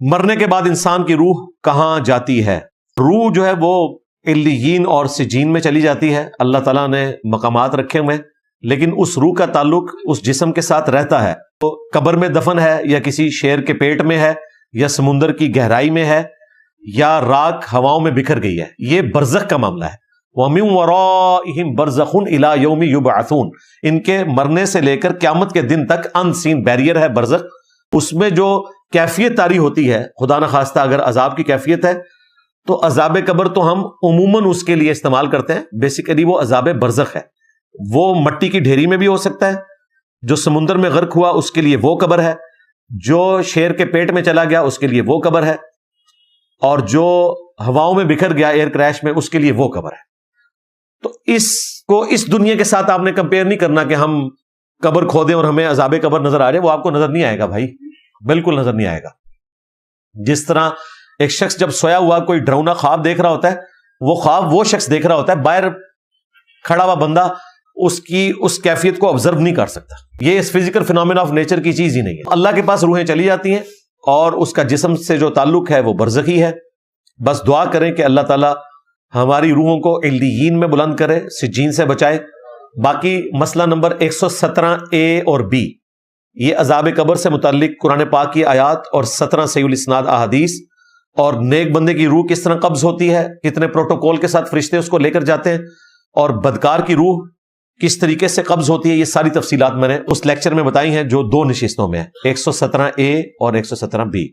مرنے کے بعد انسان کی روح کہاں جاتی ہے؟ روح جو ہے وہ علیین اور سجین میں چلی جاتی ہے. اللہ تعالیٰ نے مقامات رکھے ہوئے ہیں، لیکن اس روح کا تعلق اس جسم کے ساتھ رہتا ہے. تو قبر میں دفن ہے، یا کسی شیر کے پیٹ میں ہے، یا سمندر کی گہرائی میں ہے، یا راکھ ہواؤں میں بکھر گئی ہے. یہ برزخ کا معاملہ ہے. وَمِن وَرَائِهِمْ بَرْزَخٌ إِلَى يَوْمِ يُبْعَثُونَ. ان کے مرنے سے لے کر قیامت کے دن تک ان سین بیریئر ہے برزخ. اس میں جو کیفیت طاری ہوتی ہے، خدا نخواستہ اگر عذاب کی کیفیت ہے تو عذاب قبر تو ہم عموماً اس کے لیے استعمال کرتے ہیں. بیسیکلی وہ عذاب برزخ ہے. وہ مٹی کی ڈھیری میں بھی ہو سکتا ہے، جو سمندر میں غرق ہوا اس کے لیے وہ قبر ہے، جو شیر کے پیٹ میں چلا گیا اس کے لیے وہ قبر ہے، اور جو ہواؤں میں بکھر گیا ایئر کریش میں اس کے لیے وہ قبر ہے. تو اس کو اس دنیا کے ساتھ آپ نے کمپیئر نہیں کرنا کہ ہم قبر کھودیں اور ہمیں عذاب قبر نظر آ رہے. وہ آپ کو نظر نہیں آئے گا بھائی، بالکل نظر نہیں آئے گا. جس طرح ایک شخص جب سویا ہوا کوئی ڈراؤنا خواب دیکھ رہا ہوتا ہے، وہ خواب وہ شخص دیکھ رہا ہوتا ہے، باہر کھڑا ہوا بندہ اس کی اس کیفیت کو آبزرو نہیں کر سکتا. یہ اس فزیکل فینومینا آف نیچر کی چیز ہی نہیں ہے. اللہ کے پاس روحیں چلی جاتی ہیں اور اس کا جسم سے جو تعلق ہے وہ برزخی ہے. بس دعا کریں کہ اللہ تعالیٰ ہماری روحوں کو علیین میں بلند کرے، سجین سے بچائے. باقی مسئلہ نمبر 117A اور B، یہ عذاب قبر سے متعلق قرآن پاک کی آیات اور 17 صحیح الاسناد احادیث، اور نیک بندے کی روح کس طرح قبض ہوتی ہے، کتنے پروٹوکول کے ساتھ فرشتے اس کو لے کر جاتے ہیں، اور بدکار کی روح کس طریقے سے قبض ہوتی ہے، یہ ساری تفصیلات میں نے اس لیکچر میں بتائی ہیں جو 2 نشستوں میں ہے، 117A اور 117B.